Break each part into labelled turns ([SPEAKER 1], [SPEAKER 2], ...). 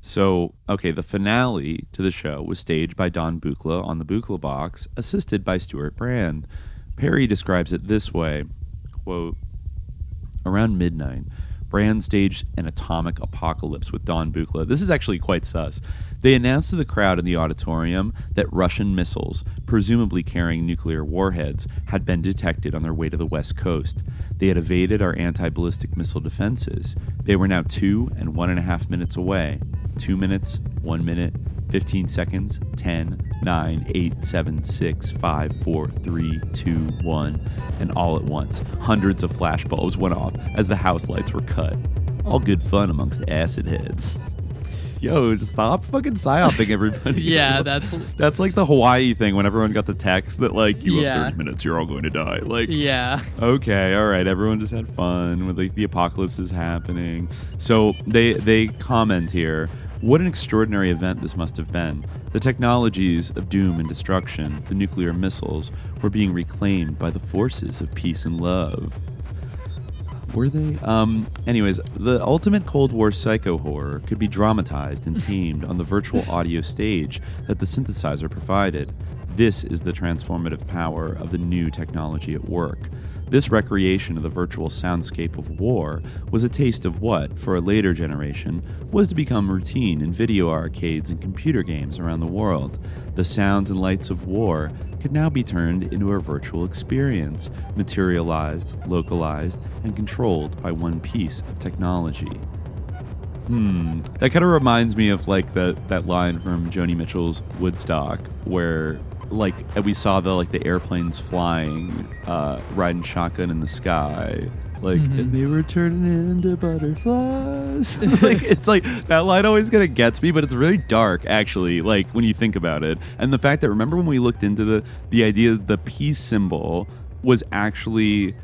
[SPEAKER 1] So, okay, the finale to the show was staged by Don Buchla on the Buchla box, assisted by Stuart Brand. Perry describes it this way, quote, around midnight, Brand staged an atomic apocalypse with Don Buchla. This is actually quite sus. They announced to the crowd in the auditorium that Russian missiles, presumably carrying nuclear warheads, had been detected on their way to the West Coast. They had evaded our anti-ballistic missile defenses. They were now 2 and 1.5 minutes away. 2 minutes, 1 minute, 15 seconds, 10, 9, 8, 7, 6, 5, 4, 3, 2, 1. And all at once, hundreds of flashbulbs went off as the house lights were cut. All good fun amongst acid heads. Yo, just stop fucking psyoping everybody.
[SPEAKER 2] Yeah,
[SPEAKER 1] that's like the Hawaii thing when everyone got the text that like, you have 30 minutes, you're all going to die. Like,
[SPEAKER 2] yeah.
[SPEAKER 1] Okay, all right, everyone just had fun with like the apocalypse is happening. So they comment here, what an extraordinary event this must have been. The technologies of doom and destruction, the nuclear missiles, were being reclaimed by the forces of peace and love. Were they? Anyways, the ultimate Cold War psycho horror could be dramatized and tamed on the virtual audio stage that the synthesizer provided. This is the transformative power of the new technology at work. This recreation of the virtual soundscape of war was a taste of what, for a later generation, was to become routine in video arcades and computer games around the world. The sounds and lights of war could now be turned into a virtual experience, materialized, localized, and controlled by one piece of technology. That kind of reminds me of like that line from Joni Mitchell's Woodstock where like we saw the airplanes flying, riding shotgun in the sky, like, and they were turning into butterflies. Like, it's like that line always kind of gets me, but it's really dark actually, like when you think about it. And the fact that, remember when we looked into the idea that the peace symbol was actually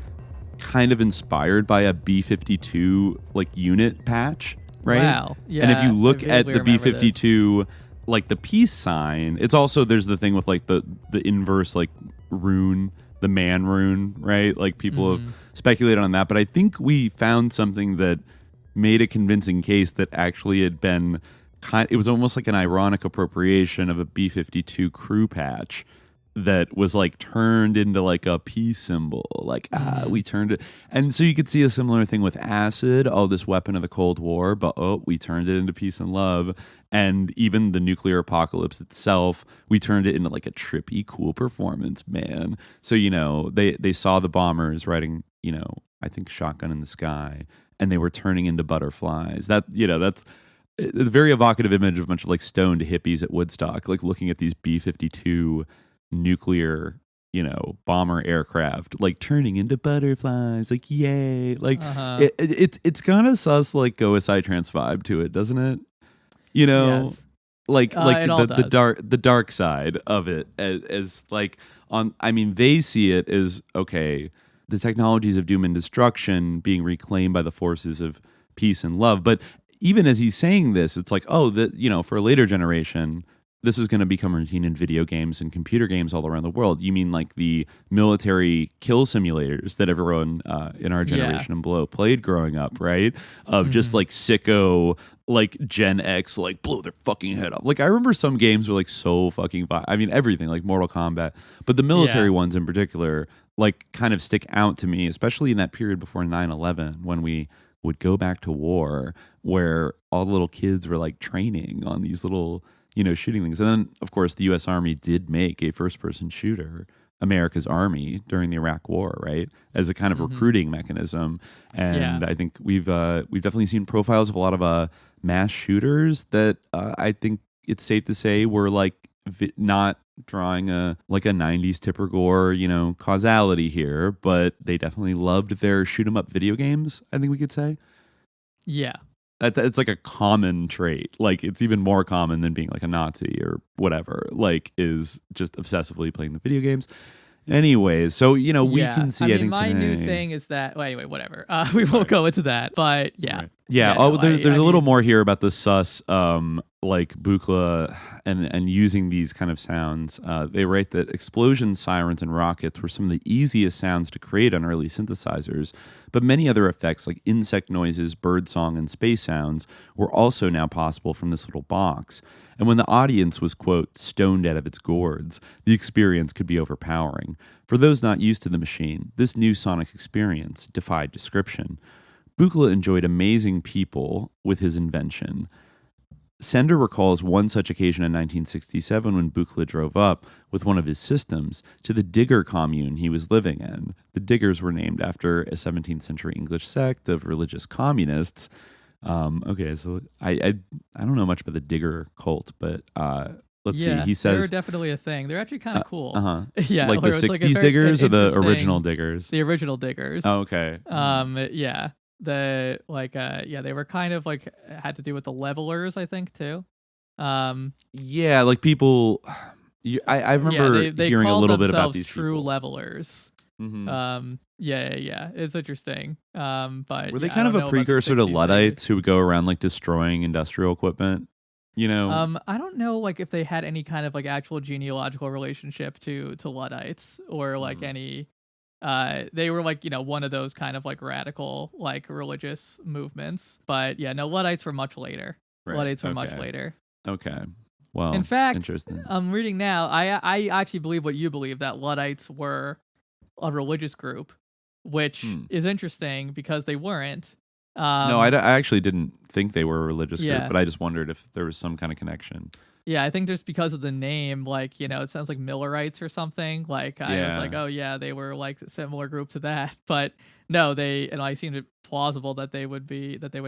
[SPEAKER 1] kind of inspired by a B-52 like unit patch, right?
[SPEAKER 2] Wow. Yeah.
[SPEAKER 1] And if you look at the B-52
[SPEAKER 2] this.
[SPEAKER 1] like the peace sign, it's also, there's the thing with like the inverse like rune, the man rune, right? Like people have speculated on that, but I think we found something that made a convincing case that actually had been it was almost like an ironic appropriation of a B-52 crew patch that was like turned into like a peace symbol, like we turned it. And so you could see a similar thing with acid, this weapon of the Cold War, but we turned it into peace and love. And even the nuclear apocalypse itself, we turned it into like a trippy cool performance, man. So they saw the bombers riding, I think shotgun in the sky, and they were turning into butterflies. That's a very evocative image of a bunch of like stoned hippies at Woodstock, like looking at these B-52 nuclear, bomber aircraft, like turning into butterflies, like yay, like it's kind of sus, like Go Aside Trance vibe to it, doesn't it?
[SPEAKER 2] Yes.
[SPEAKER 1] Like the dark side of it as like they see it as okay, the technologies of doom and destruction being reclaimed by the forces of peace and love. But even as he's saying this, it's like, for a later generation, this is going to become routine in video games and computer games all around the world. You mean like the military kill simulators that everyone in our generation and below played growing up, right? Of just like sicko, like Gen X, like blow their fucking head off. Like I remember some games were like so fucking everything, like Mortal Kombat. But the military ones in particular, like kind of stick out to me, especially in that period before 9/11 when we would go back to war where all the little kids were like training on these little shooting things. And then, of course, the U.S. Army did make a first-person shooter, America's Army, during the Iraq War, right, as a kind of recruiting mechanism. And I think we've definitely seen profiles of a lot of mass shooters that I think it's safe to say were like not drawing a 90s Tipper Gore, causality here, but they definitely loved their shoot-'em-up video games, I think we could say.
[SPEAKER 2] Yeah.
[SPEAKER 1] It's like a common trait. Like it's even more common than being like a Nazi or whatever, like is just obsessively playing the video games. Anyways, so, we can see, I think
[SPEAKER 2] my
[SPEAKER 1] today,
[SPEAKER 2] new thing is that, well, anyway, whatever. We won't go into that, but yeah.
[SPEAKER 1] Right. Yeah.
[SPEAKER 2] no,
[SPEAKER 1] There's a little more here about the sus, like Buchla and using these kind of sounds. They write that explosions, sirens, and rockets were some of the easiest sounds to create on early synthesizers, but many other effects like insect noises, birdsong, and space sounds were also now possible from this little box. And when the audience was, quote, stoned out of its gourds, the experience could be overpowering. For those not used to the machine, this new sonic experience defied description. Buchla enjoyed amazing people with his invention. Sender recalls one such occasion in 1967 when Buchla drove up with one of his systems to the Diggers Commune he was living in. The Diggers were named after a 17th century English sect of religious communists. Okay, so I don't know much about the Digger cult, but let's see. He says
[SPEAKER 2] they're definitely a thing. They're actually kind of cool.
[SPEAKER 1] Yeah, like the 60s Diggers or the original Diggers?
[SPEAKER 2] The original Diggers.
[SPEAKER 1] Oh, okay.
[SPEAKER 2] Yeah. They were kind of like had to do with the levelers, I think, too.
[SPEAKER 1] Yeah, like people. I remember
[SPEAKER 2] they
[SPEAKER 1] hearing a little bit about these
[SPEAKER 2] true
[SPEAKER 1] people.
[SPEAKER 2] levelers. Mm-hmm. Yeah. It's interesting. But
[SPEAKER 1] were they kind of a precursor to Luddites who would go around like destroying industrial equipment? You know,
[SPEAKER 2] I don't know, like if they had any kind of like actual genealogical relationship to Luddites or like any. They were like, one of those kind of like radical like religious movements. But yeah, no, Luddites were much later.
[SPEAKER 1] Right.
[SPEAKER 2] Luddites were much later.
[SPEAKER 1] Okay. Well,
[SPEAKER 2] in fact,
[SPEAKER 1] interesting.
[SPEAKER 2] I'm reading now. I actually believe what you believe, that Luddites were a religious group, which is interesting because they weren't.
[SPEAKER 1] No, I actually didn't think they were a religious group, but I just wondered if there was some kind of connection.
[SPEAKER 2] Yeah, I think just because of the name, like, it sounds like Millerites or something. Like, I was like, oh, yeah, they were like a similar group to that. But no, I seemed it plausible that they would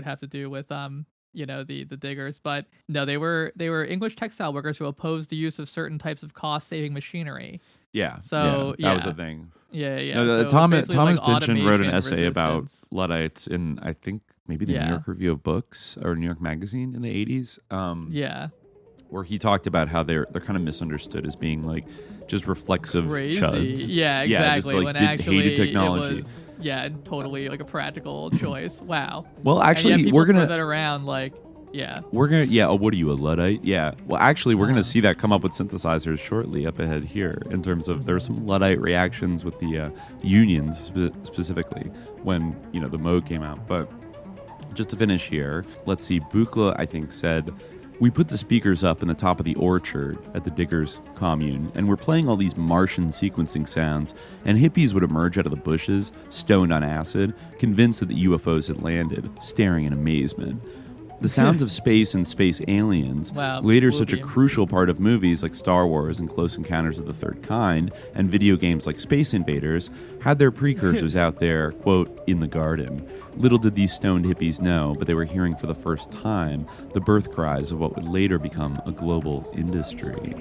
[SPEAKER 2] have to do with, the Diggers. But no, they were English textile workers who opposed the use of certain types of cost-saving machinery.
[SPEAKER 1] Yeah.
[SPEAKER 2] So,
[SPEAKER 1] that was a thing.
[SPEAKER 2] Yeah.
[SPEAKER 1] No,
[SPEAKER 2] so
[SPEAKER 1] Thomas
[SPEAKER 2] like
[SPEAKER 1] Pynchon wrote an essay
[SPEAKER 2] resistance.
[SPEAKER 1] about Luddites in, I think, maybe the New York Review of Books or New York Magazine in the 80s. Where he talked about how they're kind of misunderstood as being like just reflexive chuds.
[SPEAKER 2] Yeah, exactly.
[SPEAKER 1] Yeah, just, like,
[SPEAKER 2] when actually
[SPEAKER 1] hated technology.
[SPEAKER 2] It was, totally like a practical choice. Wow.
[SPEAKER 1] Well, actually,
[SPEAKER 2] we're gonna throw that around like. Yeah.
[SPEAKER 1] We're gonna. Yeah. Oh, what are you, a Luddite? Yeah. Well, actually, we're gonna see that come up with synthesizers shortly up ahead here. In terms of there are some Luddite reactions with the unions specifically when the Moog came out. But just to finish here, let's see. Buchla, I think, said, "We put the speakers up in the top of the orchard at the Diggers Commune, and we're playing all these Martian sequencing sounds, and hippies would emerge out of the bushes, stoned on acid, convinced that the UFOs had landed, staring in amazement. The sounds of space and space aliens, later such a crucial part of movies like Star Wars and Close Encounters of the Third Kind, and video games like Space Invaders, had their precursors out there, quote, in the garden. Little did these stoned hippies know, but they were hearing for the first time the birth cries of what would later become a global industry."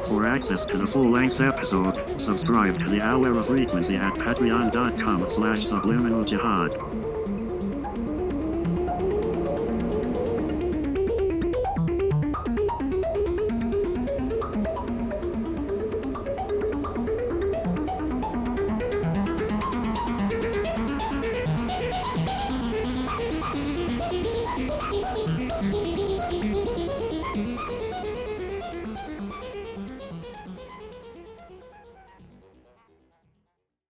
[SPEAKER 3] For access to the full-length episode, subscribe to the Hour of Frequency at patreon.com/subliminaljihad.